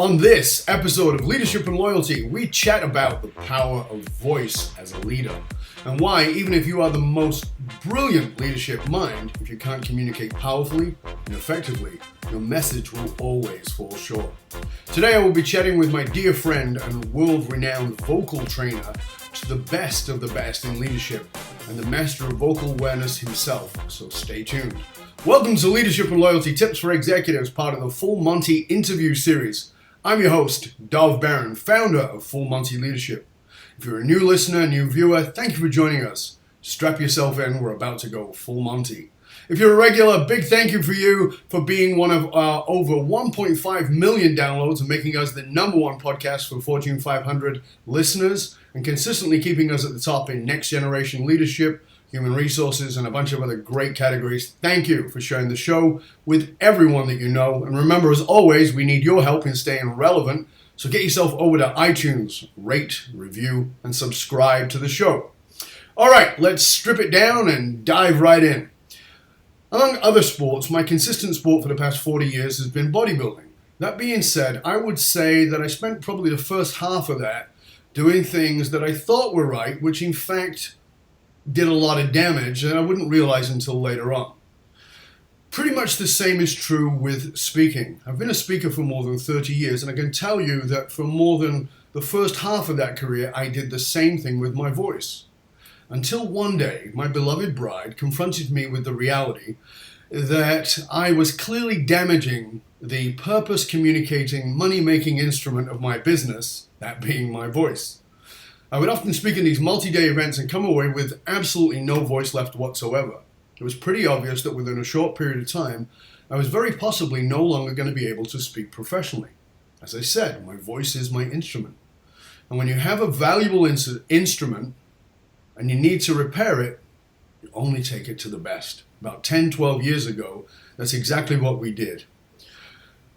On this episode of Leadership and Loyalty, we chat about the power of voice as a leader and why, even if you are the most brilliant leadership mind, if you can't communicate powerfully and effectively, your message will always fall short. Today I will be chatting with my dear friend and world-renowned vocal trainer to the best of the best in leadership and the master of vocal awareness himself, so stay tuned. Welcome to Leadership and Loyalty Tips for Executives, part of the Full Monty interview series. I'm your host, Dov Baron, founder of Full Monty Leadership. If you're a new listener, new viewer, thank you for joining us. Strap yourself in, we're about to go full Monty. If you're a regular, big thank you for you for being one of our over 1.5 million downloads and making us the number one podcast for Fortune 500 listeners and consistently keeping us at the top in next generation leadership, human resources, and a bunch of other great categories. Thank you for sharing the show with everyone that you know. And remember, as always, we need your help in staying relevant. So get yourself over to iTunes, rate, review, and subscribe to the show. All right, let's strip it down and dive right in. Among other sports, my consistent sport for the past 40 years has been bodybuilding. That being said, I would say that I spent probably the first half of that doing things that I thought were right, which in fact did a lot of damage, and I wouldn't realize until later on. Pretty much the same is true with speaking. I've been a speaker for more than 30 years, and I can tell you that for more than the first half of that career, I did the same thing with my voice. Until one day, my beloved bride confronted me with the reality that I was clearly damaging the purpose communicating, money-making instrument of my business, that being my voice. I would often speak in these multi-day events and come away with absolutely no voice left whatsoever. It was pretty obvious that within a short period of time, I was very possibly no longer going to be able to speak professionally. As I said, my voice is my instrument. And when you have a valuable instrument and you need to repair it, you only take it to the best. About 10, 12 years ago, that's exactly what we did.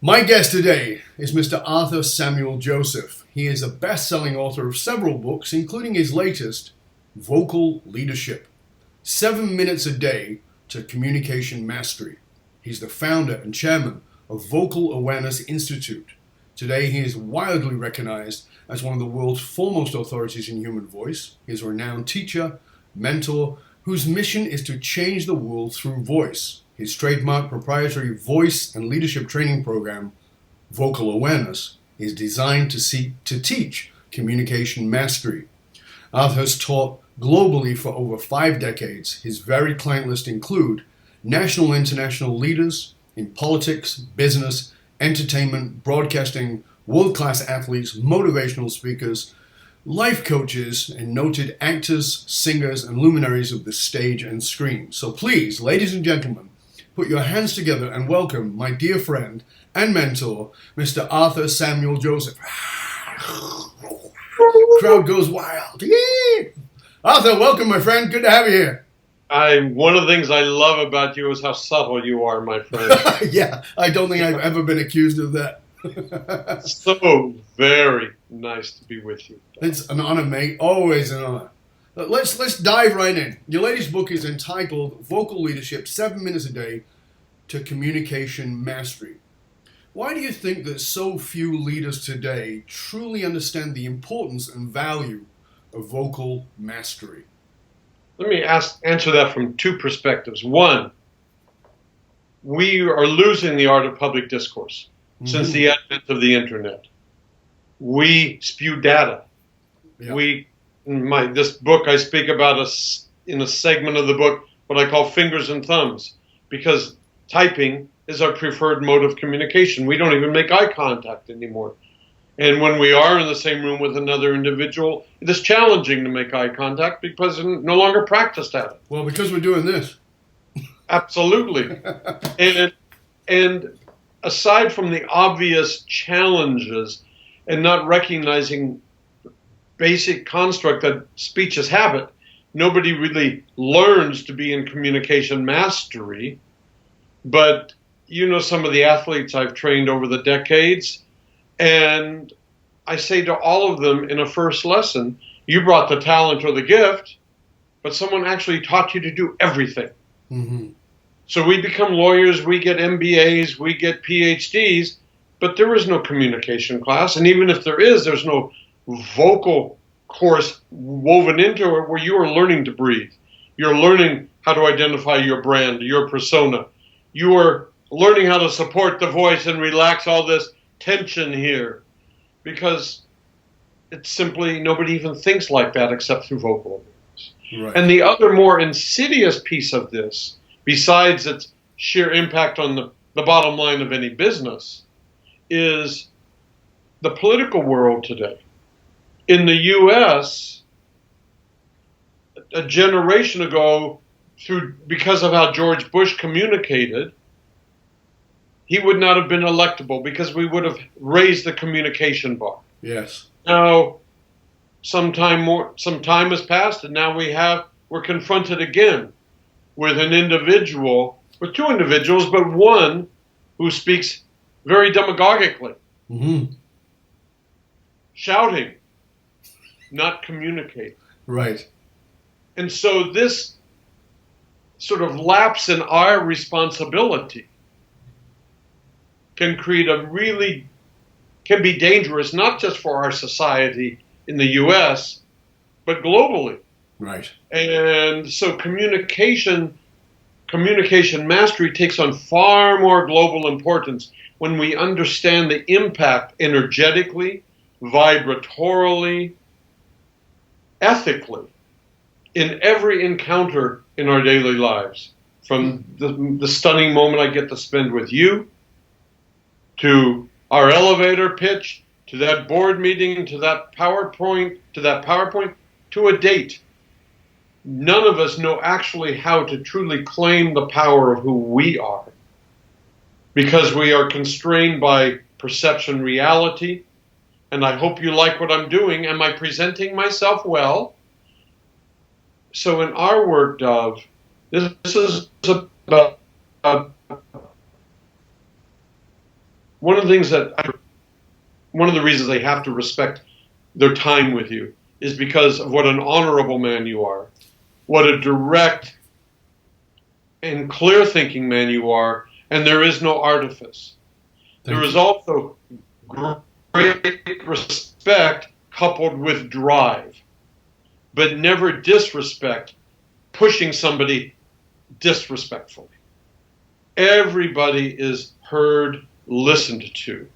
My guest today is Mr. Arthur Samuel Joseph. He is a best-selling author of several books, including his latest, Vocal Leadership, 7 minutes a day to communication mastery. He's the founder and chairman of Vocal Awareness Institute. Today, he is widely recognized as one of the world's foremost authorities in human voice. He is a renowned teacher, mentor, whose mission is to change the world through voice. His trademarked proprietary voice and leadership training program, Vocal Awareness, is designed to teach communication mastery. Arthur has taught globally for over 5 decades. His varied client list include national and international leaders in politics, business, entertainment, broadcasting, world-class athletes, motivational speakers, life coaches, and noted actors, singers, and luminaries of the stage and screen. So please, ladies and gentlemen, put your hands together and welcome my dear friend and mentor, Mr. Arthur Samuel Joseph. Crowd goes wild. Yeah. Arthur, welcome, my friend. Good to have you here. One of the things I love about you is how subtle you are, my friend. Yeah, I don't think I've ever been accused of that. So very nice to be with you. It's an honor, mate. Always an honor. Let's dive right in. Your latest book is entitled Vocal Leadership, 7 minutes a day to communication mastery. Why do you think that so few leaders today truly understand the importance and value of vocal mastery? Let me answer that from 2 perspectives. One, we are losing the art of public discourse since the advent of the internet. We spew data. Yeah. In this book, I speak about in a segment of the book what I call fingers and thumbs, because typing is our preferred mode of communication. We don't even make eye contact anymore. And when we are in the same room with another individual, it is challenging to make eye contact because we're no longer practiced at it. Well, because we're doing this. Absolutely. And aside from the obvious challenges and not recognizing basic construct that speech is habit, nobody really learns to be in communication mastery. But you know some of the athletes I've trained over the decades, and I say to all of them in a first lesson, you brought the talent or the gift, but someone actually taught you to do everything. Mm-hmm. So we become lawyers, we get MBAs, we get PhDs, But there is no communication class, and even if there is, there's no vocal course woven into it where you are learning to breathe. You're learning how to identify your brand, your persona. You are learning how to support the voice and relax all this tension here, because it's simply nobody even thinks like that except through vocal awareness. Right. And the other more insidious piece of this, besides its sheer impact on the bottom line of any business, is the political world today. In the U.S., a generation ago, because of how George Bush communicated, he would not have been electable because we would have raised the communication bar. Yes. Now, some time has passed, and now we're confronted again with with two individuals, but one who speaks very demagogically, shouting, not communicating. Right. And so this sort of lapse in our responsibility can be dangerous, not just for our society in the U.S., but globally. Right. And so communication mastery takes on far more global importance when we understand the impact energetically, vibratorily, ethically, in every encounter in our daily lives. From the stunning moment I get to spend with you, to our elevator pitch, to that board meeting, to that PowerPoint, to a date. None of us know actually how to truly claim the power of who we are, because we are constrained by perception reality. And I hope you like what I'm doing. Am I presenting myself well? So in our work, Dov, this is about one of the reasons they have to respect their time with you is because of what an honorable man you are, what a direct and clear-thinking man you are, and there is no artifice. There is also great respect coupled with drive, but never disrespect, pushing somebody disrespectfully. Everybody is heard, listened to.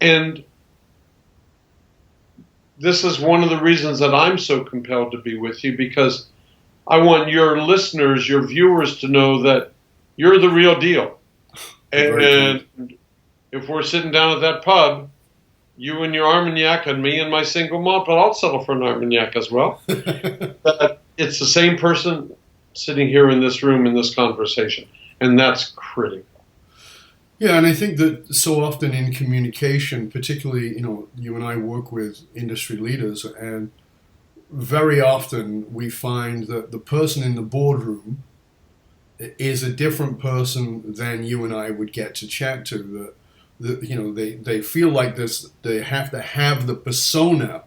And this is one of the reasons that I'm so compelled to be with you, because I want your listeners, your viewers, to know that you're the real deal. And if we're sitting down at that pub, you and your Armagnac and me and my single malt, but I'll settle for an Armagnac as well. It's the same person sitting here in this room in this conversation, and that's critical. Yeah, and I think that so often in communication, particularly, you and I work with industry leaders, and very often we find that the person in the boardroom is a different person than you and I would get to chat to. They feel like they have to have the persona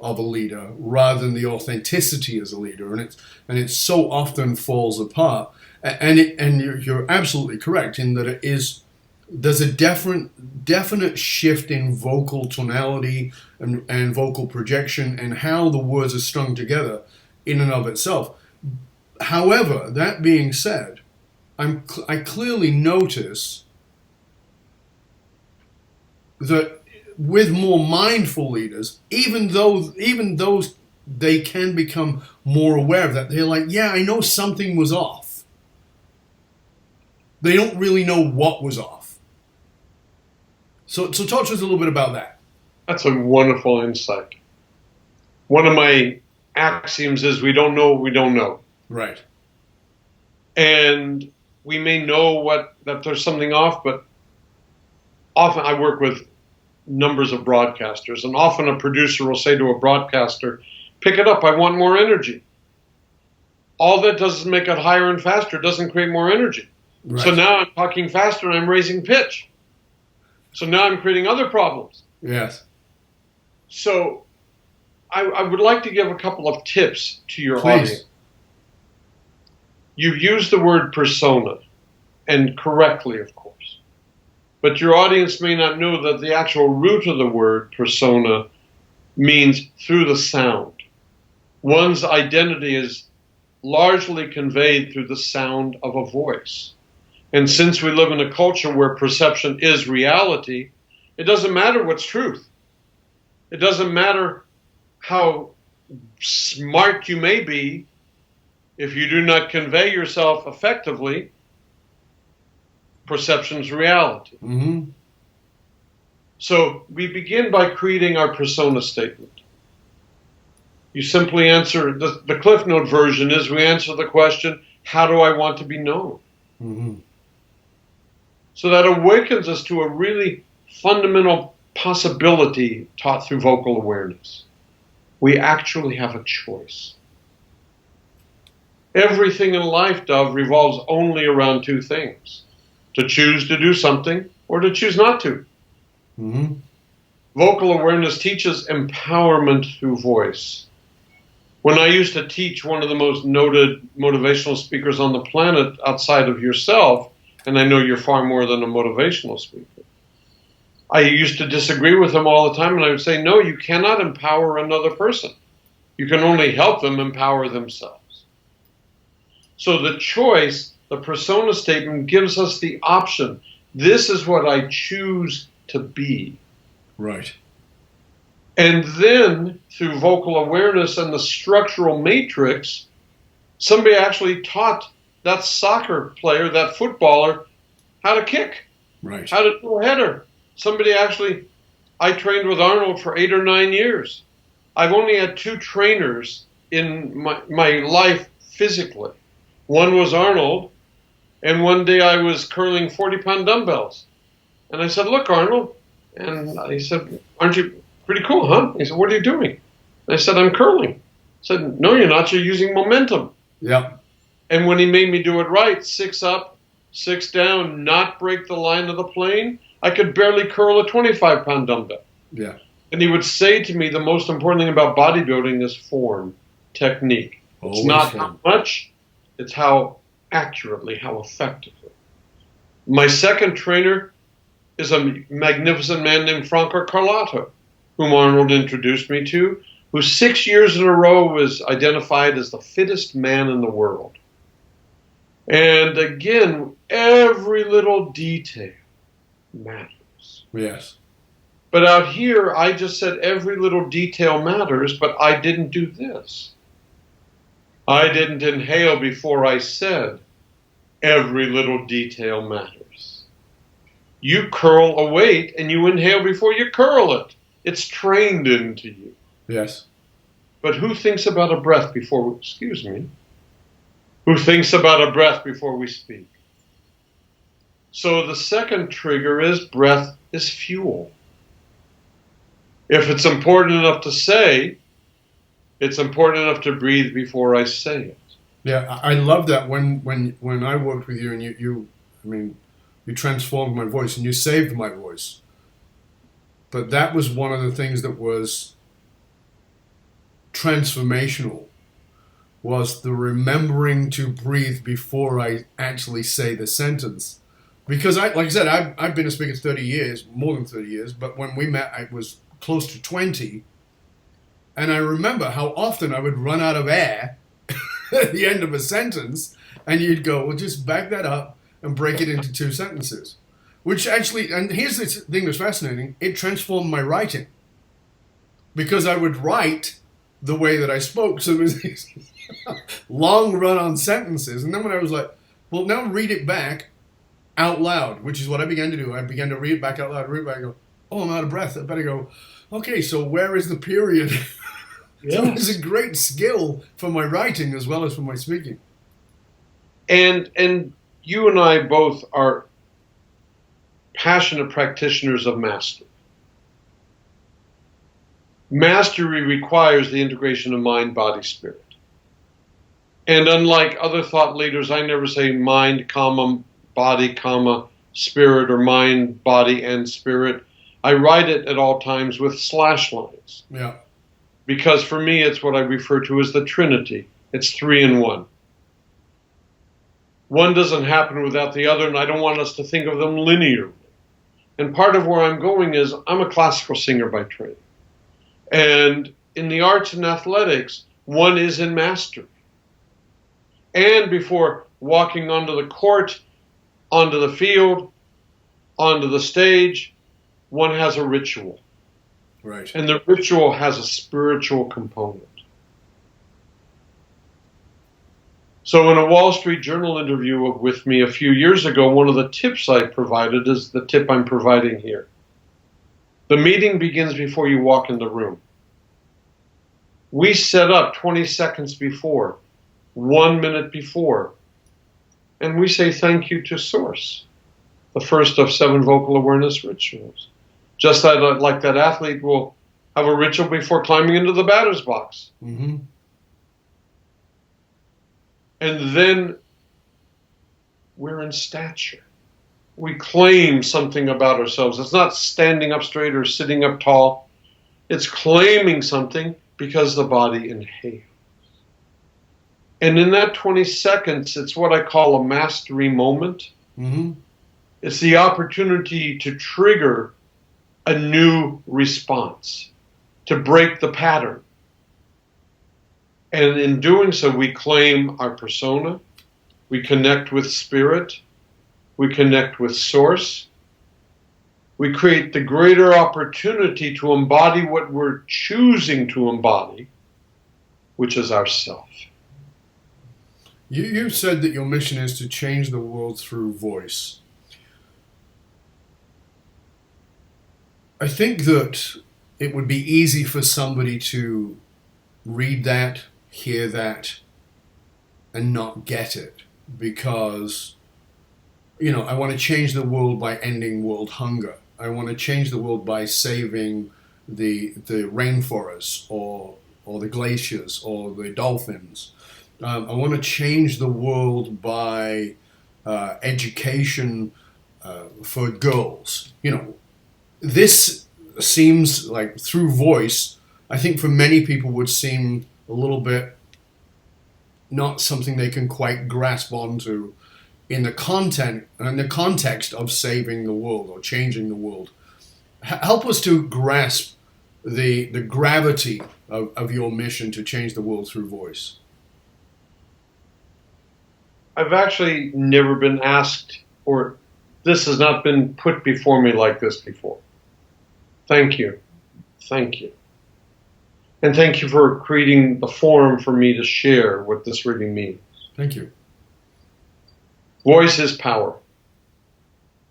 of a leader rather than the authenticity as a leader, and it so often falls apart. And you're absolutely correct in that there's a definite shift in vocal tonality and vocal projection and how the words are strung together in and of itself. However, that being said, I clearly notice that with more mindful leaders, even those they can become more aware of that, they're like, yeah, I know something was off. They don't really know what was off. So talk to us a little bit about that. That's a wonderful insight. One of my axioms is we don't know what we don't know. Right. And we may know that there's something off, but often I work with numbers of broadcasters, and often a producer will say to a broadcaster, pick it up, I want more energy. All that does is make it higher and faster, it doesn't create more energy. Right. So now I'm talking faster and I'm raising pitch. So now I'm creating other problems. Yes. So I would like to give a couple of tips to your Please. audience. You've used the word persona, and correctly, of course. But your audience may not know that the actual root of the word persona means through the sound. One's identity is largely conveyed through the sound of a voice. And since we live in a culture where perception is reality, it doesn't matter what's truth. It doesn't matter how smart you may be. If you do not convey yourself effectively, perception's reality. Mm-hmm. So we begin by creating our persona statement. You simply answer, the Cliff Note version is we answer the question, how do I want to be known? Mm-hmm. So that awakens us to a really fundamental possibility taught through vocal awareness. We actually have a choice. Everything in life, Dov, revolves only around two things: to choose to do something or to choose not to. Mm-hmm. Vocal awareness teaches empowerment through voice. When I used to teach one of the most noted motivational speakers on the planet outside of yourself, and I know you're far more than a motivational speaker, I used to disagree with him all the time, and I would say, no, you cannot empower another person. You can only help them empower themselves. So the choice, the persona statement, gives us the option. This is what I choose to be. Right. And then, through vocal awareness and the structural matrix, somebody actually taught that soccer player, that footballer, how to kick, Right. how to do a header. I trained with Arnold for 8 or 9 years. I've only had 2 trainers in my life physically. One was Arnold, and one day I was curling 40-pound dumbbells. And I said, look, Arnold. And he said, aren't you pretty cool, huh? He said, what are you doing? And I said, I'm curling. I said, no, you're not. You're using momentum. Yeah. And when he made me do it right, 6 up, 6 down, not break the line of the plane, I could barely curl a 25-pound dumbbell. Yeah. And he would say to me, the most important thing about bodybuilding is form, technique. It's not how much, it's how accurately, how effectively. My second trainer is a magnificent man named Franco Carlotto, whom Arnold introduced me to, who 6 years in a row was identified as the fittest man in the world. And again, every little detail matters. Yes. But out here, I just said every little detail matters, but I didn't do this. I didn't inhale before I said every little detail matters. You curl a weight and you inhale before you curl it. It's trained into you. Yes. But who thinks about a breath before, who thinks about a breath before we speak? So the second trigger is breath is fuel. If it's important enough to say, it's important enough to breathe before I say it. Yeah, I love that when I worked with you and you transformed my voice and you saved my voice. But that was one of the things that was transformational, was the remembering to breathe before I actually say the sentence. Because like I said, I've been a speaker 30 years, more than 30 years, but when we met, I was close to 20. And I remember how often I would run out of air at the end of a sentence, and you'd go, well, just back that up and break it into 2 sentences. Which actually, and here's the thing that's fascinating, it transformed my writing. Because I would write the way that I spoke. So it was these long run-on sentences. And then when I was like, well, now read it back out loud, which is what I began to do. I began to read it back out loud, read it back, and go, oh, I'm out of breath. I better go, okay, so where is the period? Yeah. So it's a great skill for my writing as well as for my speaking. And you and I both are passionate practitioners of mastery. Mastery requires the integration of mind, body, spirit. And unlike other thought leaders, I never say mind, comma, body, comma, spirit, or mind, body, and spirit. I write it at all times with slash lines. Yeah. Because for me, it's what I refer to as the Trinity. It's 3 in 1. One doesn't happen without the other, and I don't want us to think of them linearly. And part of where I'm going is I'm a classical singer by trade. And in the arts and athletics, one is in mastery. And before walking onto the court, onto the field, onto the stage, one has a ritual. Right. And the ritual has a spiritual component. So in a Wall Street Journal interview with me a few years ago, one of the tips I provided is the tip I'm providing here. The meeting begins before you walk in the room. We set up 20 seconds before, 1 minute before, and we say thank you to Source, the first of 7 vocal awareness rituals. Just like that athlete will have a ritual before climbing into the batter's box. Mm-hmm. And then we're in stature. We claim something about ourselves. It's not standing up straight or sitting up tall. It's claiming something because the body inhales. And in that 20 seconds, it's what I call a mastery moment. Mm-hmm. It's the opportunity to trigger a new response, to break the pattern. And in doing so, we claim our persona, we connect with spirit, we connect with source, we create the greater opportunity to embody what we're choosing to embody, which is ourself. You said that your mission is to change the world through voice. I think that it would be easy for somebody to read that, hear that, and not get it because, I want to change the world by ending world hunger. I want to change the world by saving the rainforests or the glaciers or the dolphins. I want to change the world by education for girls. This seems like through voice, I think for many people would seem a little bit not something they can quite grasp onto in the content and the context of saving the world or changing the world. Help us to grasp the gravity of your mission to change the world through voice. I've actually never been asked, or this has not been put before me like this before. Thank you. Thank you. And thank you for creating the forum for me to share what this really means. Thank you. Voice is power.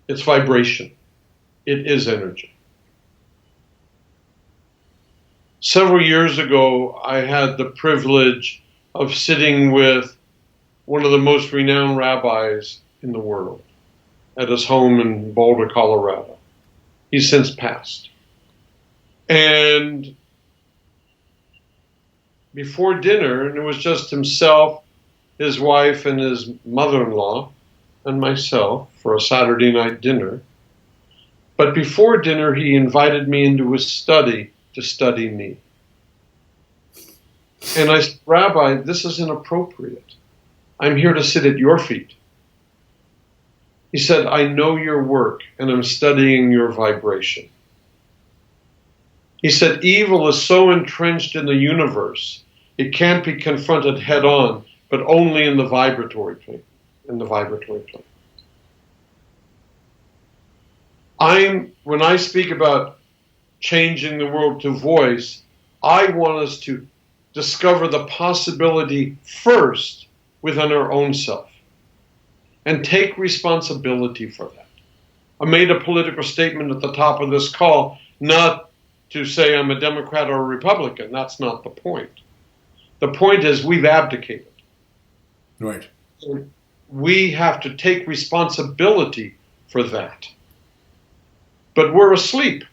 It's vibration. It is energy. Several years ago, I had the privilege of sitting with one of the most renowned rabbis in the world at his home in Boulder, Colorado. He's since passed. And before dinner, and it was just himself, his wife, and his mother-in-law, and myself for a Saturday night dinner. But before dinner, he invited me into his study to study me. And I said, Rabbi, this is inappropriate. I'm here to sit at your feet. He said, I know your work, and I'm studying your vibration. He said, evil is so entrenched in the universe, it can't be confronted head on, but only in the vibratory plane. When I speak about changing the world to voice, I want us to discover the possibility first within our own self and take responsibility for that. I made a political statement at the top of this call, not to say I'm a Democrat or a Republican. That's not the point. The point is we've abdicated. Right. We have to take responsibility for that. But we're asleep.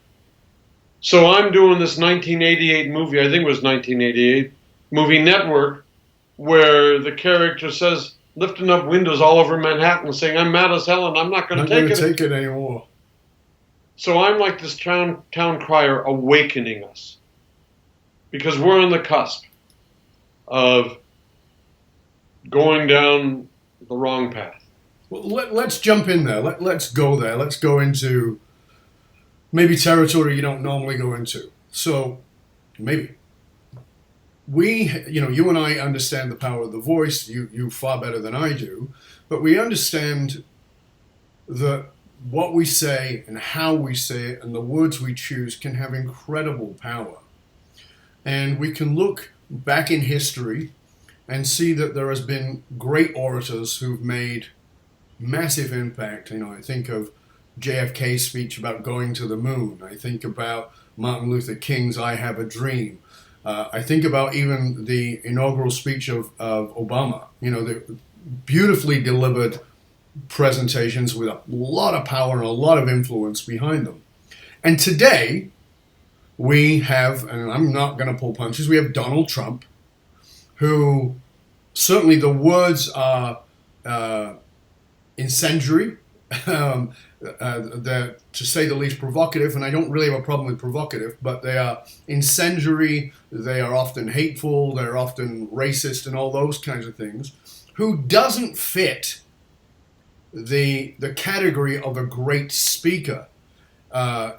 So I'm doing this 1988 movie, I think it was 1988, movie Network, where the character says, lifting up windows all over Manhattan saying, I'm mad as hell and I'm not going to take it anymore. So I'm like this town crier awakening us. Because we're on the cusp of going down the wrong path. Well, let's jump in there. Let's go there. Let's go into maybe territory you don't normally go into. So maybe you and I understand the power of the voice. You far better than I do, but we understand that what we say and how we say it and the words we choose can have incredible power. And we can look back in history and see that there has been great orators who've made massive impact. I think of JFK's speech about going to the moon. I think about Martin Luther King's I Have a Dream. I think about even the inaugural speech of Obama, the beautifully delivered presentations with a lot of power and a lot of influence behind them. And today, we have, and I'm not going to pull punches, we have Donald Trump, who certainly the words are incendiary, they're, to say the least, provocative, and I don't really have a problem with provocative, but they are incendiary, they are often hateful, they're often racist and all those kinds of things, who doesn't fit the category of a great speaker. For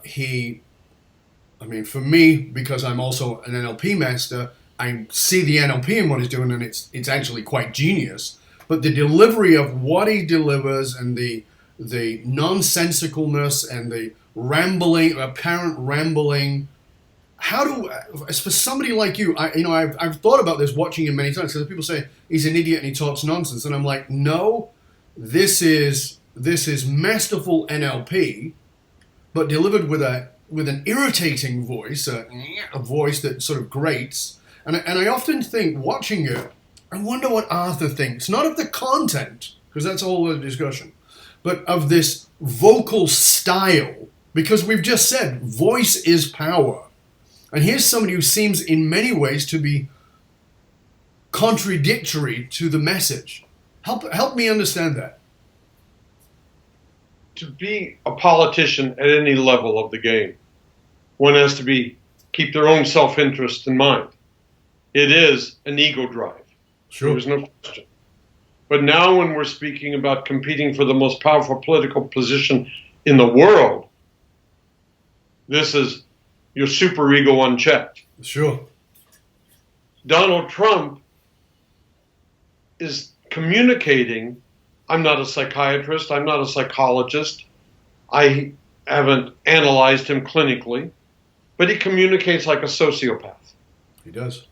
me, because I'm also an NLP master, I see the NLP in what he's doing, and it's actually quite genius. But the delivery of what he delivers and the nonsensicalness and the apparent rambling. As for somebody like you, I've thought about this watching him many times. Because people say he's an idiot and he talks nonsense, and I'm like, no, this is masterful NLP, but delivered with an irritating voice, a voice that sort of grates. And I often think, watching it, I wonder what Arthur thinks, not of the content, because that's a whole other discussion, but of this vocal style, because we've just said voice is power. And here's somebody who seems in many ways to be contradictory to the message. Help me understand that. To be a politician at any level of the game, one has to keep their own self-interest in mind. It is an ego drive. Sure. There's no question. But now when we're speaking about competing for the most powerful political position in the world, this is your superego unchecked. Sure. Donald Trump is communicating. I'm not a psychiatrist. I'm not a psychologist. I haven't analyzed him clinically, but he communicates like a sociopath. He does.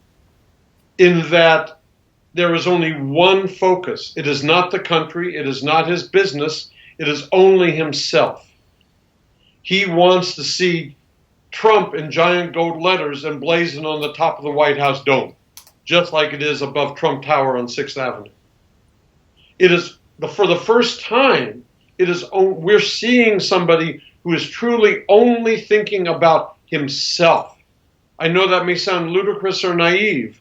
In that there is only one focus. It is not the country. It is not his business. It is only himself. He wants to see Trump in giant gold letters emblazoned on the top of the White House dome, just like it is above Trump Tower on 6th Avenue. It is, for the first time, we're seeing somebody who is truly only thinking about himself. I know that may sound ludicrous or naive,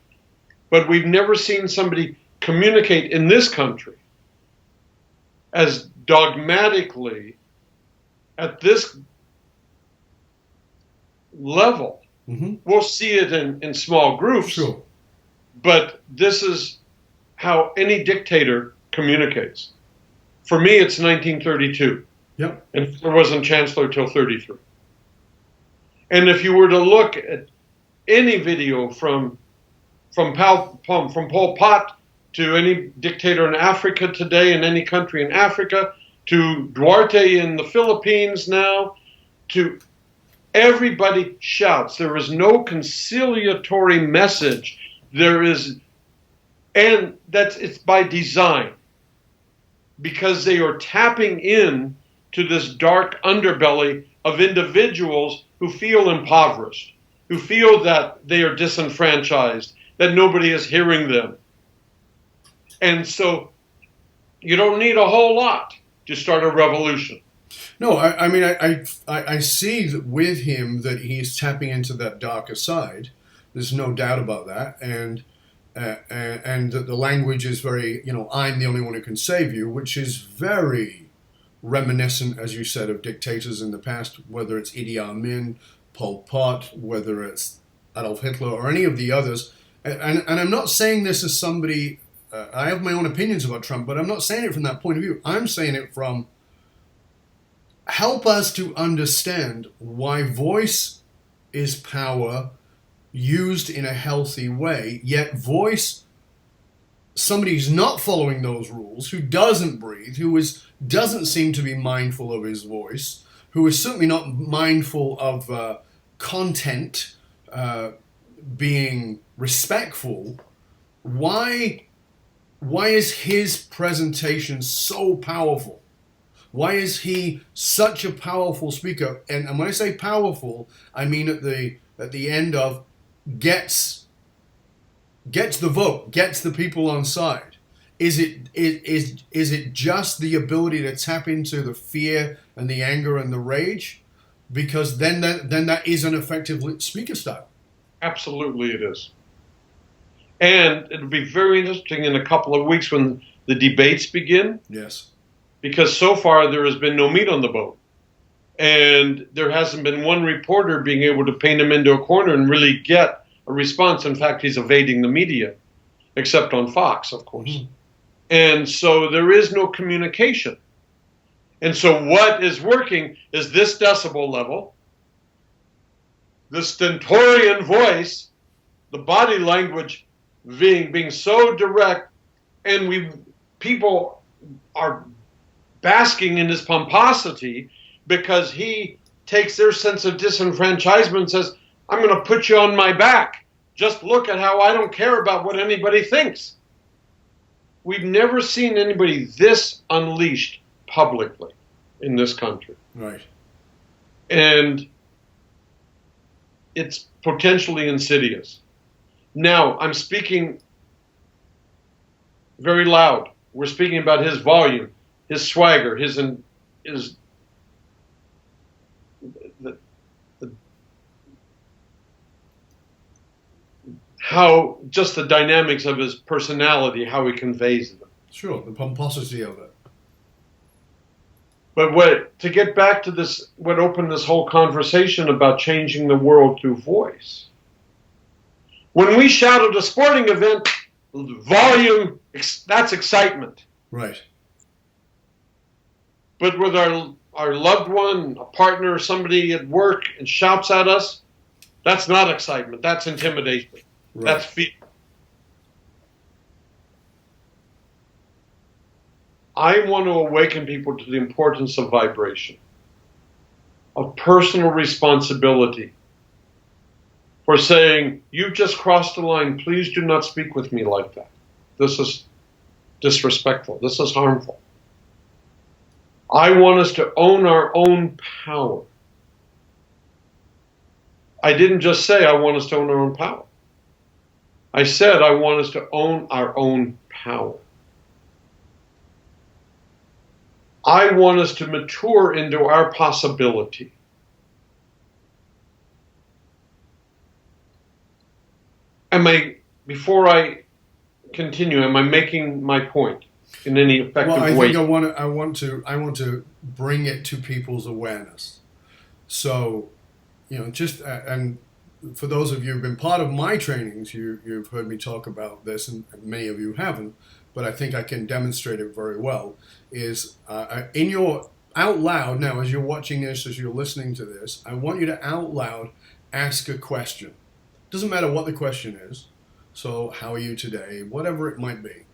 but we've never seen somebody communicate in this country as dogmatically at this level. Mm-hmm. We'll see it in small groups, sure, but this is how any dictator communicates. For me, it's 1932. Yep. And Hitler wasn't chancellor till 33. And if you were to look at any video from Pol Pot to any dictator in Africa today, in any country in Africa, to Duarte in the Philippines now, to everybody shouts. There is no conciliatory message. It's by design, because they are tapping in to this dark underbelly of individuals who feel impoverished, who feel that they are disenfranchised, that nobody is hearing them. And so you don't need a whole lot to start a revolution. No, I see with him that he's tapping into that darker side. There's no doubt about that. And that the language is very, I'm the only one who can save you, which is very reminiscent, as you said, of dictators in the past, whether it's Idi Amin, Pol Pot, whether it's Adolf Hitler, or any of the others. And I'm not saying this as somebody, I have my own opinions about Trump, but I'm not saying it from that point of view. I'm saying it from help us to understand why voice is power used in a healthy way, yet voice, somebody who's not following those rules, who doesn't breathe, doesn't seem to be mindful of his voice, who is certainly not mindful of content, being respectful, why is his presentation so powerful? Why is he such a powerful speaker? And when I say powerful, I mean at the end of gets the vote, gets the people on side. Is it just the ability to tap into the fear and the anger and the rage? Because then that is an effective speaker style. Absolutely it is. And it'll be very interesting in a couple of weeks when the debates begin. Yes. Because so far there has been no meat on the bone. And there hasn't been one reporter being able to paint him into a corner and really get a response. In fact, he's evading the media, except on Fox, of course. Mm-hmm. And so there is no communication. And so what is working is this decibel level, the stentorian voice, the body language being so direct, and people are basking in his pomposity because he takes their sense of disenfranchisement and says, I'm going to put you on my back. Just look at how I don't care about what anybody thinks. We've never seen anybody this unleashed publicly in this country. Right. And it's potentially insidious. Now, I'm speaking very loud. We're speaking about his volume, his swagger, how just the dynamics of his personality, how he conveys them. Sure, the pomposity of it. But to get back to this, what opened this whole conversation about changing the world through voice. When we shout at a sporting event, volume, that's excitement. Right. But with our loved one, a partner, somebody at work, and shouts at us, that's not excitement, that's intimidation. Right. That's fear. I want to awaken people to the importance of vibration, of personal responsibility, for saying, you've just crossed the line, please do not speak with me like that. This is disrespectful, this is harmful. I want us to own our own power. I didn't just say I want us to own our own power. I said I want us to own our own power. I want us to mature into our possibility. Before I continue, am I making my point in any effective way? Well, I think I want to bring it to people's awareness. So, just and for those of you who've been part of my trainings, you've heard me talk about this, and many of you haven't, but I think I can demonstrate it very well, is in your out loud, now as you're watching this, as you're listening to this, I want you to out loud ask a question. Doesn't matter what the question is. So, how are you today? Whatever it might be.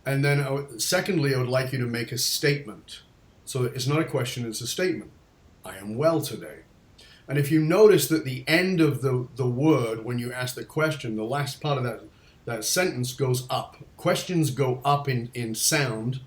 And then secondly, I would like you to make a statement. So it's not a question, it's a statement. I am well today. And if you notice that the end of the word, when you ask the question, the last part of that sentence goes up. Questions go up in sound,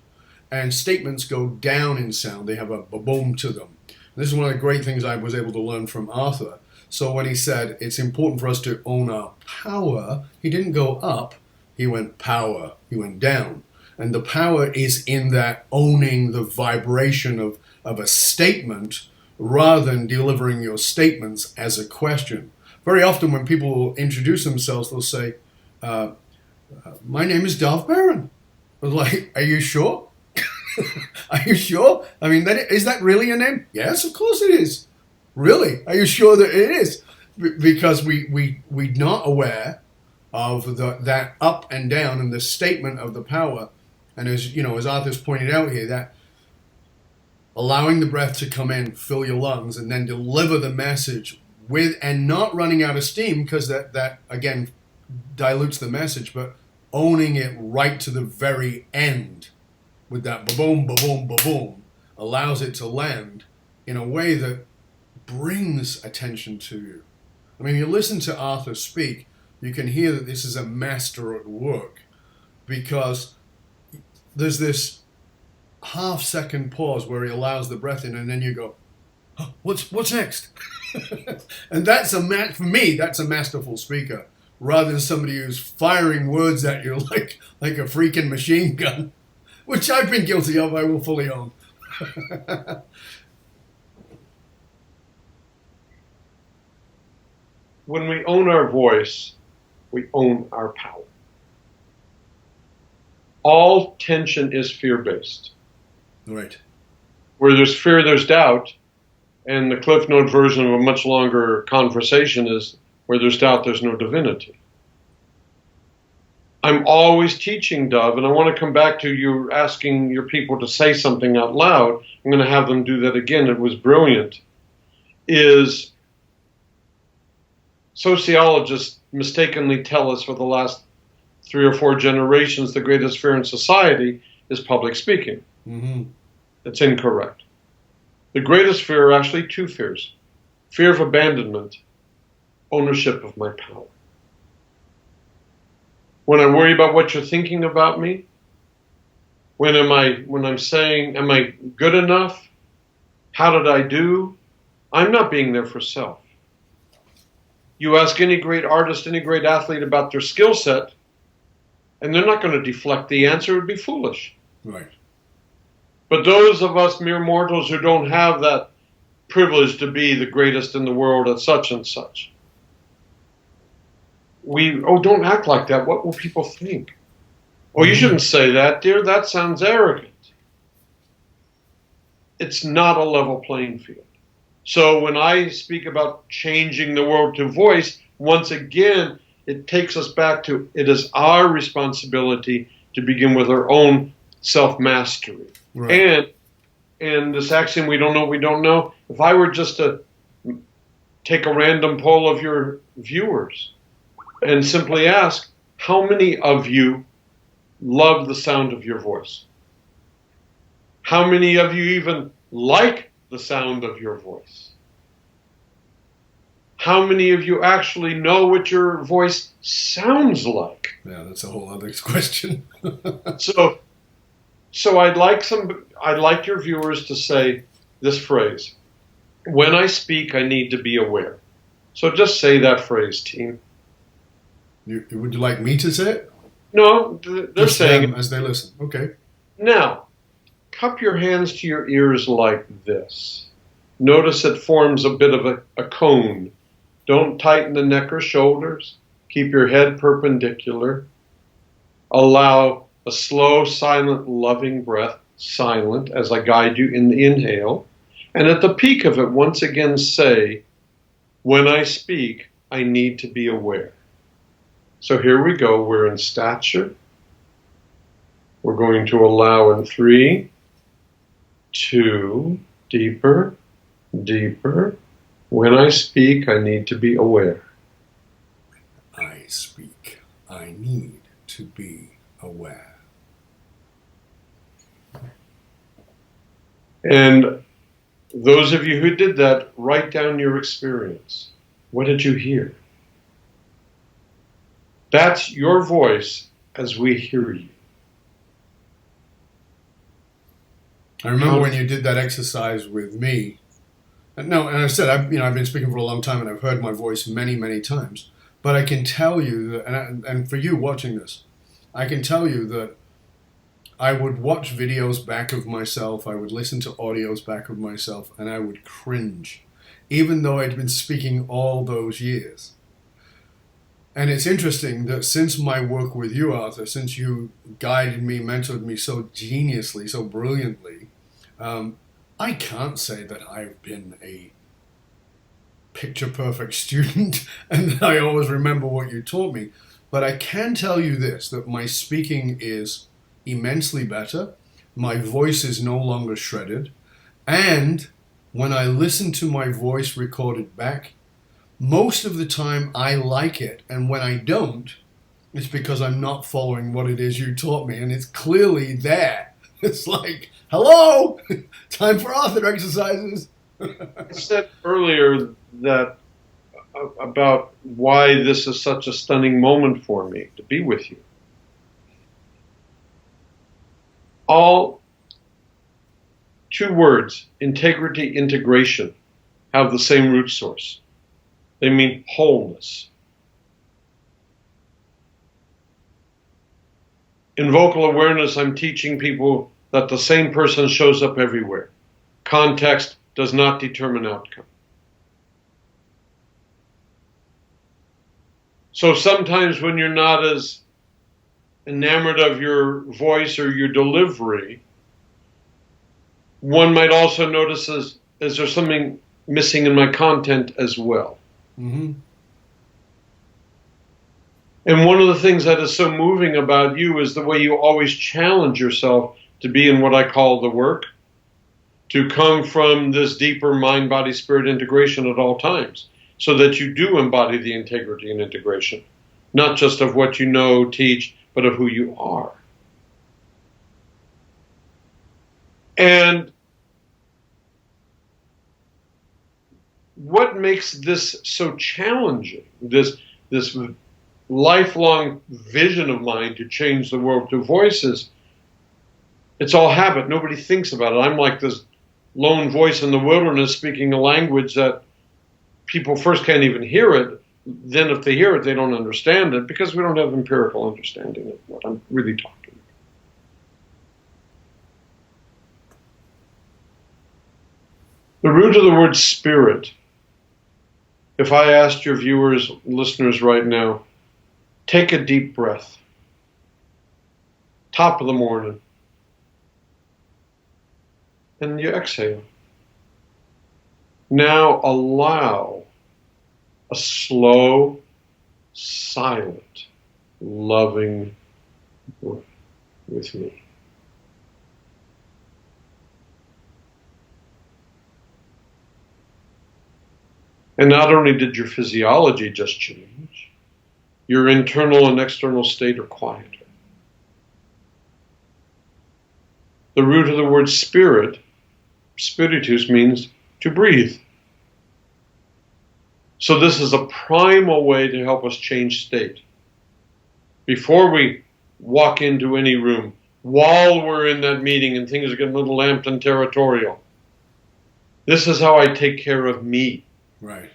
and statements go down in sound. They have a boom to them. And this is one of the great things I was able to learn from Arthur. So when he said it's important for us to own our power, he didn't go up, he went power, he went down. And the power is in that owning the vibration of a statement rather than delivering your statements as a question. Very often when people introduce themselves, they'll say, my name is Dov Baron. I was like, are you sure? Are you sure? I mean, is that really a name? Yes, of course it is. Really? Are you sure that it is? Because we're not aware of that up and down and the statement of the power. And as Arthur's pointed out here, that allowing the breath to come in, fill your lungs, and then deliver the message with, and not running out of steam, because that again dilutes the message, but owning it right to the very end with that ba-boom, ba-boom, ba-boom, allows it to land in a way that brings attention to you. I mean, you listen to Arthur speak, you can hear that this is a master at work, because there's this half-second pause where he allows the breath in, and then you go, oh, what's next? And that's for me, that's a masterful speaker, rather than somebody who's firing words at you like a freaking machine gun, which I've been guilty of, I will fully own. When we own our voice, we own our power. All tension is fear-based. Right. Where there's fear, there's doubt. And the Cliff Note version of a much longer conversation is, where there's doubt, there's no divinity. I'm always teaching, Dov, and I want to come back to you asking your people to say something out loud. I'm going to have them do that again. It was brilliant. Is sociologists mistakenly tell us for the last 3 or 4 generations the greatest fear in society is public speaking. Mm-hmm. That's incorrect. The greatest fear are actually 2 fears. Fear of abandonment, ownership of my power. When I worry about what you're thinking about me, when I'm saying, am I good enough? How did I do? I'm not being there for self. You ask any great artist, any great athlete about their skill set, and they're not going to deflect the answer. It would be foolish. Right. But those of us mere mortals who don't have that privilege to be the greatest in the world at such and such, don't act like that. What will people think? Oh, you shouldn't say that, dear. That sounds arrogant. It's not a level playing field. So when I speak about changing the world to voice, once again, it takes us back to it is our responsibility to begin with our own self-mastery. Right. And this axiom, we don't know what we don't know, if I were just to take a random poll of your viewers and simply ask, how many of you love the sound of your voice? How many of you even like the sound of your voice? How many of you actually know what your voice sounds like? Yeah, that's a whole other question. So I'd like your viewers to say this phrase: when I speak, I need to be aware. So just say that phrase, team. Would you like me to say it? No, they're just saying it as they listen. Okay. Now, cup your hands to your ears like this. Notice it forms a bit of a cone. Don't tighten the neck or shoulders. Keep your head perpendicular. Allow a slow, silent, loving breath, silent, as I guide you in the inhale. And at the peak of it, once again say, when I speak, I need to be aware. So here we go. We're in stature. We're going to allow in 3, 2, deeper, deeper. When I speak, I need to be aware. I speak. I need to be aware. And those of you who did that, write down your experience. What did you hear? That's your voice as we hear you. I remember when you did that exercise with me. And I said, I've been speaking for a long time and I've heard my voice many, many times. But I can tell you that, and for you watching this, I can tell you that I would watch videos back of myself, I would listen to audios back of myself, and I would cringe, even though I'd been speaking all those years. And it's interesting that since my work with you, Arthur, since you guided me, mentored me so geniusly, so brilliantly, I can't say that I've been a picture-perfect student and that I always remember what you taught me. But I can tell you this, that my speaking is immensely better. My voice is no longer shredded. And when I listen to my voice recorded back, most of the time I like it. And when I don't, it's because I'm not following what it is you taught me. And it's clearly there. It's like, hello, time for author exercises. I said earlier that about why this is such a stunning moment for me to be with you. All 2 words, integrity, integration, have the same root source. They mean wholeness. In vocal awareness, I'm teaching people that the same person shows up everywhere. Context does not determine outcome. So sometimes when you're not as enamored of your voice or your delivery, one might also notice, is there something missing in my content as well? Mm-hmm. And one of the things that is so moving about you is the way you always challenge yourself to be in what I call the work, to come from this deeper mind, body, spirit integration at all times, so that you do embody the integrity and integration, not just of what you know, teach, but of who you are. And what makes this so challenging, this lifelong vision of mine to change the world through voices, it's all habit. Nobody thinks about it. I'm like this lone voice in the wilderness speaking a language that people first can't even hear it. Then if they hear it, they don't understand it because we don't have empirical understanding of what I'm really talking about. The root of the word spirit, if I asked your viewers, listeners right now, take a deep breath, top of the morning, and you exhale. Now allow a slow, silent, loving breath with me. And not only did your physiology just change, your internal and external state are quieter. The root of the word spirit, spiritus, means to breathe. So this is a primal way to help us change state. Before we walk into any room, while we're in that meeting and things are getting a little amped and territorial, this is how I take care of me. Right.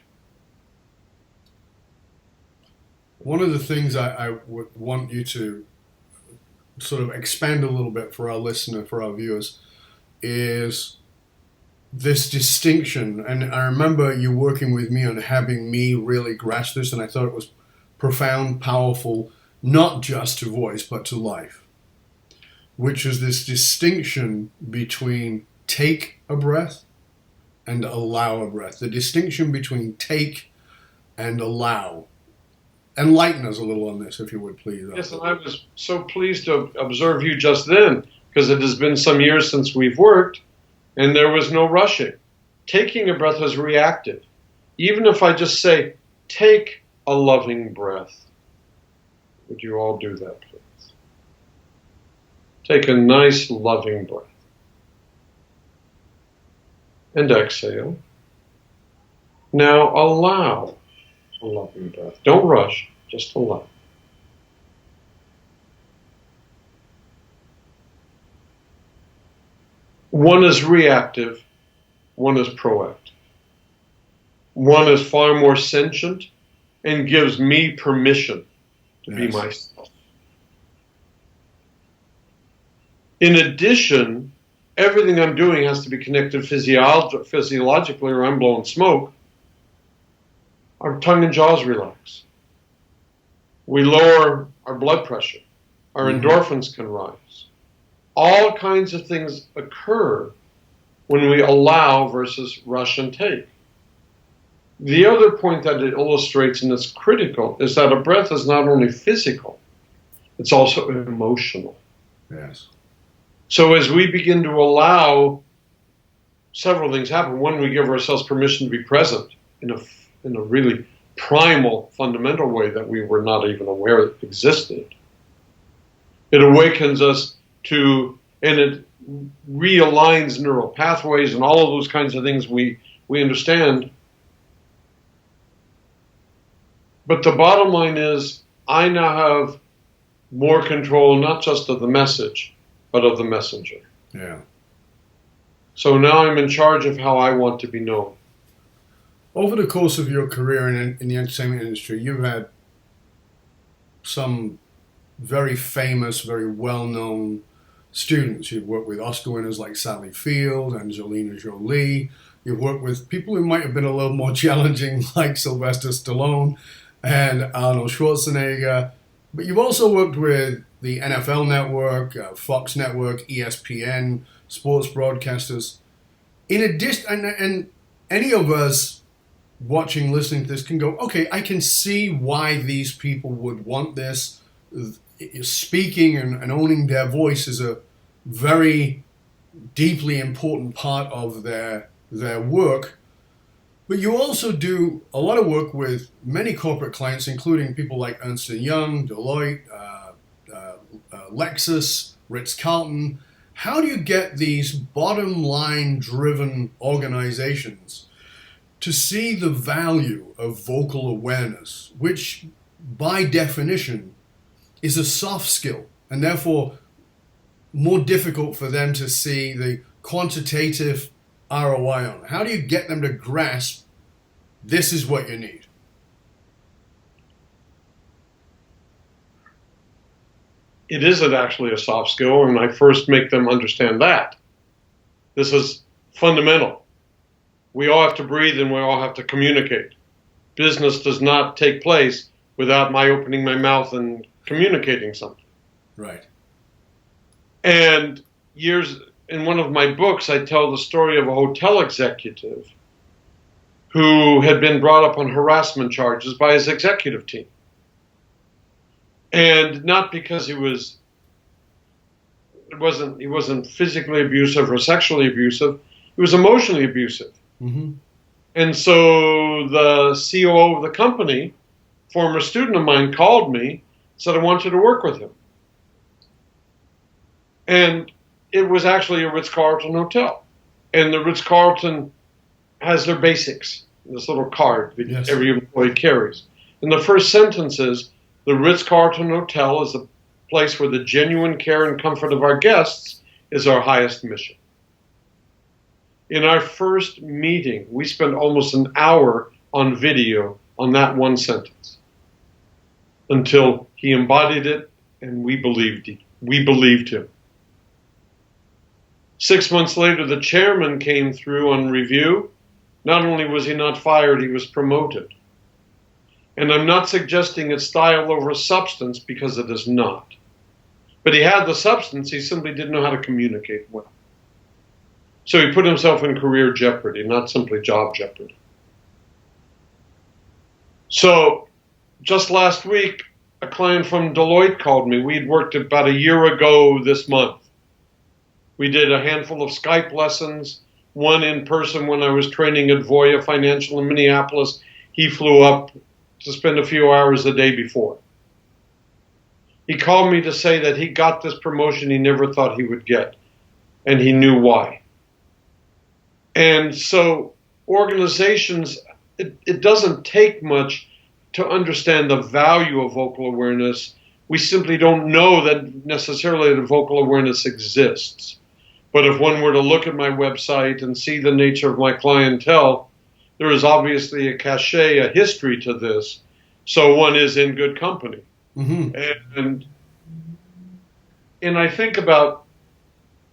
One of the things I would want you to sort of expand a little bit for our listener, for our viewers, is this distinction. And I remember you working with me on having me really grasp this, and I thought it was profound, powerful, not just to voice, but to life, which is this distinction between take a breath and allow a breath. The distinction between take and allow. Enlighten us a little on this, if you would, please. Yes, and I was so pleased to observe you just then, because it has been some years since we've worked, and there was no rushing. Taking a breath is reactive. Even if I just say, take a loving breath, would you all do that, please? Take a nice, loving breath. And exhale. Now allow a loving breath. Don't rush, just allow. One is reactive, one is proactive. One is far more sentient and gives me permission to be myself. In addition, everything I'm doing has to be connected physiologically or I'm blowing smoke. Our tongue and jaws relax. We lower our blood pressure. Our endorphins can rise. All kinds of things occur when we allow versus rush and take. The other point that it illustrates, and it's critical, is that a breath is not only physical, it's also emotional. Yes. So as we begin to allow several things happen. One, we give ourselves permission to be present in a really primal, fundamental way that we were not even aware existed. It awakens us to, and it realigns neural pathways and all of those kinds of things we understand. But the bottom line is, I now have more control, not just of the message, but of the messenger. Yeah. So now I'm in charge of how I want to be known. Over the course of your career in the entertainment industry, you've had some very famous, very well-known students. You've worked with Oscar winners like Sally Field, Angelina Jolie. You've worked with people who might have been a little more challenging, like Sylvester Stallone and Arnold Schwarzenegger. But you've also worked with the NFL Network, Fox Network, ESPN, sports broadcasters. In addition, and any of us watching, listening to this can go, okay, I can see why these people would want this. Speaking and owning their voice is a very deeply important part of their work. But you also do a lot of work with many corporate clients, including people like Ernst & Young, Deloitte, Lexus, Ritz-Carlton. How do you get these bottom line driven organizations to see the value of vocal awareness, which by definition is a soft skill and therefore more difficult for them to see the quantitative ROI on? How do you get them to grasp this is what you need? It isn't actually a soft skill, and I first make them understand that. This is fundamental. We all have to breathe and we all have to communicate. Business does not take place without my opening my mouth and communicating something. Right. And in one of my books, I tell the story of a hotel executive who had been brought up on harassment charges by his executive team. And not because he wasn't physically abusive or sexually abusive, he was emotionally abusive. Mm-hmm. And so the COO of the company, former student of mine, called me, said I wanted to work with him. And it was actually a Ritz-Carlton hotel. And the Ritz-Carlton has their basics, this little card that yes. every employee carries. And the first sentence is, the Ritz-Carlton Hotel is a place where the genuine care and comfort of our guests is our highest mission. In our first meeting, we spent almost an hour on video on that one sentence until he embodied it and we believed him. 6 months later, the chairman came through on review. Not only was he not fired, he was promoted. And I'm not suggesting it's style over substance, because it is not. But he had the substance, he simply didn't know how to communicate well. So he put himself in career jeopardy, not simply job jeopardy. So just last week, a client from Deloitte called me. We'd worked about a year ago this month. We did a handful of Skype lessons, one in person when I was training at Voya Financial in Minneapolis. He flew up to spend a few hours a day before. He called me to say that he got this promotion he never thought he would get, and he knew why. And so organizations, it doesn't take much to understand the value of vocal awareness. We simply don't know that necessarily the vocal awareness exists. But if one were to look at my website and see the nature of my clientele, there is obviously a cachet, a history to this, so one is in good company. Mm-hmm. And I think about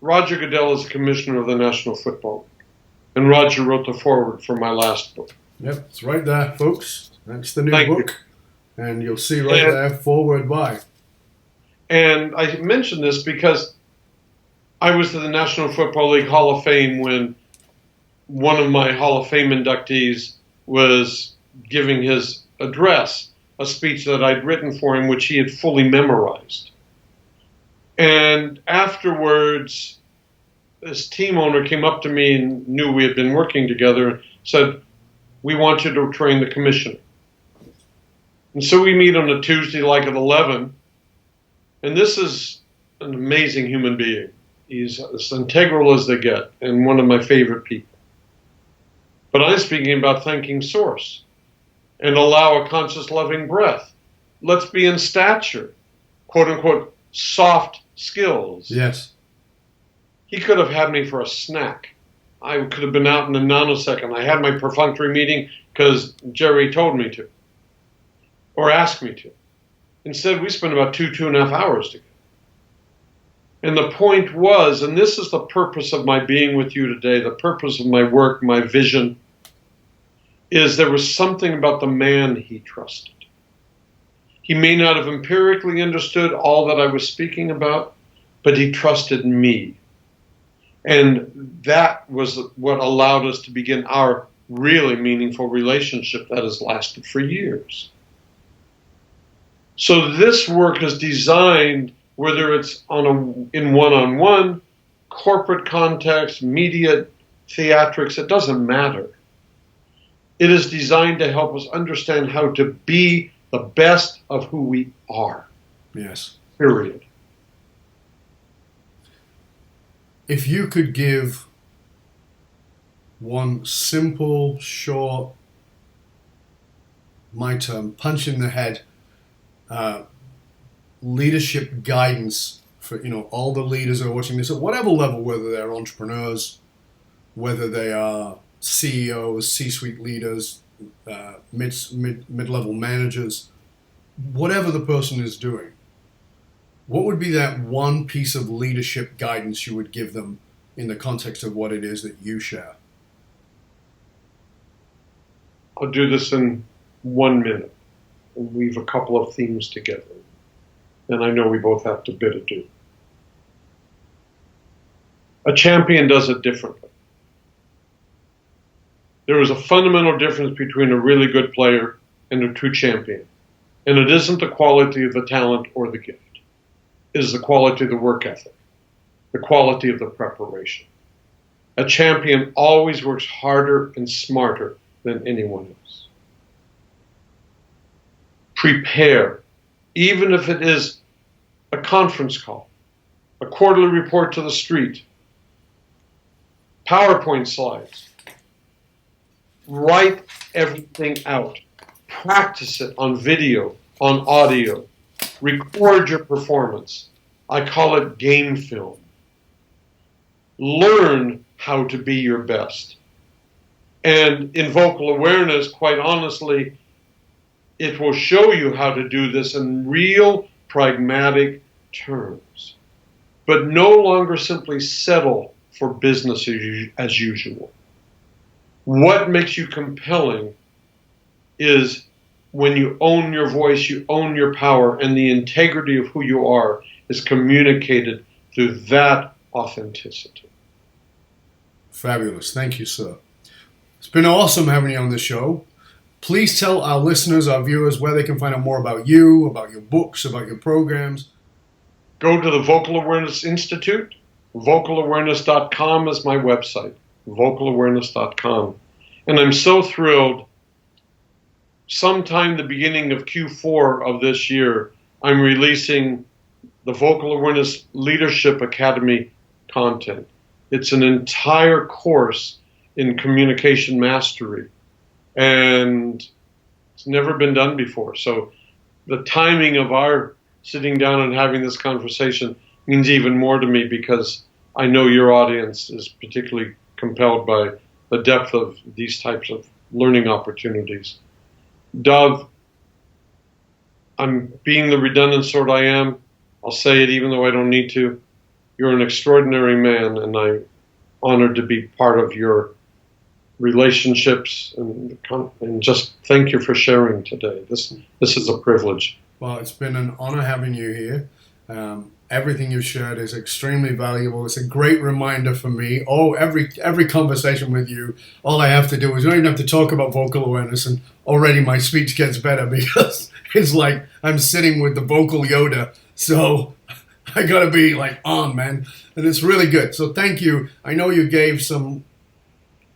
Roger Goodell as commissioner of the National Football League, and Roger wrote the foreword for my last book. Yep, it's right there, folks. That's the new book, and you'll see right there, forward by. And I mention this because I was to the National Football League Hall of Fame when one of my Hall of Fame inductees was giving his address, a speech that I'd written for him, which he had fully memorized. And afterwards, this team owner came up to me and knew we had been working together and said, "We want you to train the commissioner." And so we meet on a Tuesday like at 11, and this is an amazing human being. He's as integral as they get and one of my favorite people. But I'm speaking about thanking Source and allow a conscious loving breath. Let's be in stature, quote unquote, soft skills. Yes. He could have had me for a snack. I could have been out in a nanosecond. I had my perfunctory meeting because Jerry told me to or asked me to. Instead, we spent about 2.5 hours together. And the point was, and this is the purpose of my being with you today, the purpose of my work, my vision, is there was something about the man he trusted. He may not have empirically understood all that I was speaking about, but he trusted me. And that was what allowed us to begin our really meaningful relationship that has lasted for years. So this work is designed, whether it's in one-on-one, corporate context, media, theatrics, it doesn't matter. It is designed to help us understand how to be the best of who we are. Yes. Period. If you could give one simple, short, my term, punch in the head, leadership guidance for all the leaders who are watching this at whatever level, whether they're entrepreneurs, whether they are CEOs, C-suite leaders, mid-level managers, whatever the person is doing, what would be that one piece of leadership guidance you would give them in the context of what it is that you share? I'll do this in 1 minute and weave a couple of themes together. And I know we both have a bit to do. A champion does it differently. There is a fundamental difference between a really good player and a true champion. And it isn't the quality of the talent or the gift. It is the quality of the work ethic, the quality of the preparation. A champion always works harder and smarter than anyone else. Prepare, even if it is a conference call, a quarterly report to the street, PowerPoint slides. Write everything out. Practice it on video, on audio. Record your performance. I call it game film. Learn how to be your best. And in vocal awareness, quite honestly, it will show you how to do this in real, pragmatic terms. But no longer simply settle for business as usual. What makes you compelling is when you own your voice, you own your power, and the integrity of who you are is communicated through that authenticity. Fabulous. Thank you, sir. It's been awesome having you on the show. Please tell our listeners, our viewers, where they can find out more about you, about your books, about your programs. Go to the Vocal Awareness Institute. Vocalawareness.com is my website. Vocalawareness.com. And I'm so thrilled. Sometime the beginning of Q4 of this year, I'm releasing the Vocal Awareness Leadership Academy content. It's an entire course in communication mastery. And it's never been done before. So the timing of our sitting down and having this conversation means even more to me because I know your audience is particularly compelled by the depth of these types of learning opportunities. Dov, I'm being the redundant sort I am. I'll say it even though I don't need to. You're an extraordinary man, and I'm honored to be part of your relationships, and just thank you for sharing today. This is a privilege. Well, it's been an honor having you here. Everything you've shared is extremely valuable. It's a great reminder for me. Oh, every conversation with you, all I have to do is I don't even have to talk about vocal awareness, and already my speech gets better because it's like I'm sitting with the vocal Yoda. So I gotta be like on, man. And it's really good. So thank you. I know you gave some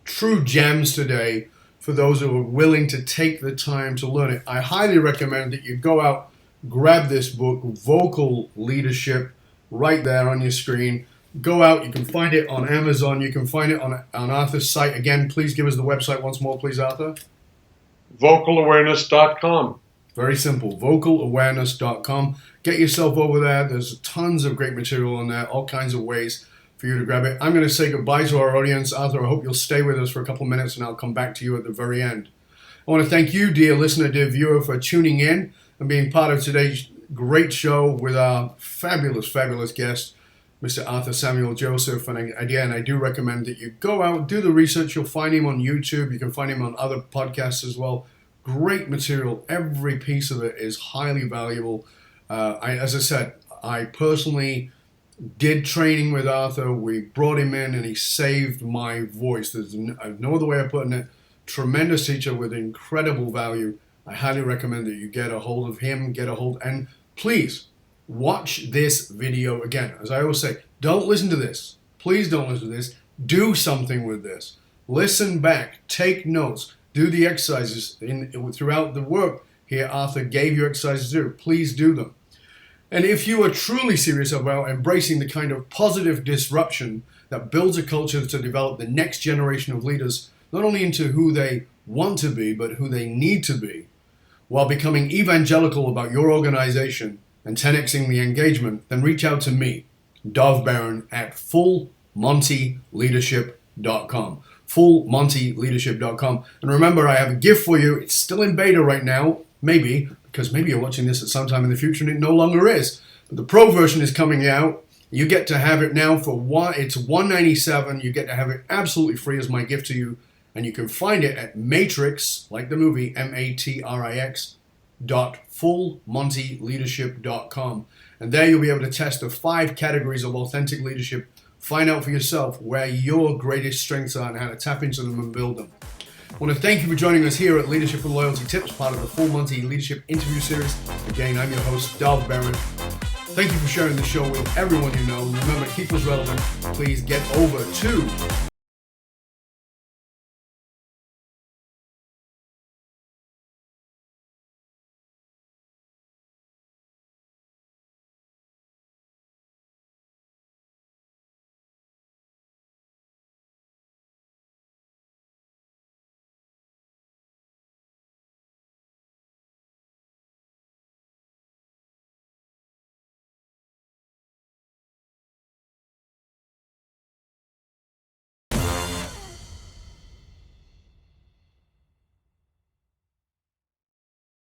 true gems today for those who are willing to take the time to learn it. I highly recommend that you go out, grab this book, Vocal Leadership, right there on your screen. Go out. You can find it on Amazon. You can find it on Arthur's site. Again, please give us the website once more, please, Arthur. Vocalawareness.com. Very simple, vocalawareness.com. Get yourself over there. There's tons of great material on there, all kinds of ways for you to grab it. I'm going to say goodbye to our audience. Arthur, I hope you'll stay with us for a couple minutes, and I'll come back to you at the very end. I want to thank you, dear listener, dear viewer, for tuning in and being part of today's great show with our fabulous, fabulous guest, Mr. Arthur Samuel Joseph. And again, I do recommend that you go out, do the research. You'll find him on YouTube. You can find him on other podcasts as well. Great material. Every piece of it is highly valuable. As I said, I personally did training with Arthur. We brought him in and he saved my voice. There's no other way of putting it. Tremendous teacher with incredible value. I highly recommend that you get a hold of him, and please watch this video again. As I always say, don't listen to this. Please don't listen to this. Do something with this. Listen back. Take notes. Do the exercises throughout the work here. Arthur gave you exercises to do. Please do them. And if you are truly serious about embracing the kind of positive disruption that builds a culture to develop the next generation of leaders, not only into who they want to be, but who they need to be, while becoming evangelical about your organization and 10xing the engagement, then reach out to me, Dov Baron, at fullmontyleadership.com. fullmontyleadership.com. And remember, I have a gift for you. It's still in beta right now, maybe, because maybe you're watching this at some time in the future and it no longer is. But the pro version is coming out. You get to have it now for it's $197. You get to have it absolutely free as my gift to you. And you can find it at Matrix, like the movie, Matrix, fullmontyleadership.com. And there you'll be able to test the 5 categories of authentic leadership. Find out for yourself where your greatest strengths are and how to tap into them and build them. I want to thank you for joining us here at Leadership and Loyalty Tips, part of the Full Monty Leadership Interview Series. Again, I'm your host, Dov Baron. Thank you for sharing the show with everyone you know. And remember, keep us relevant. Please get over to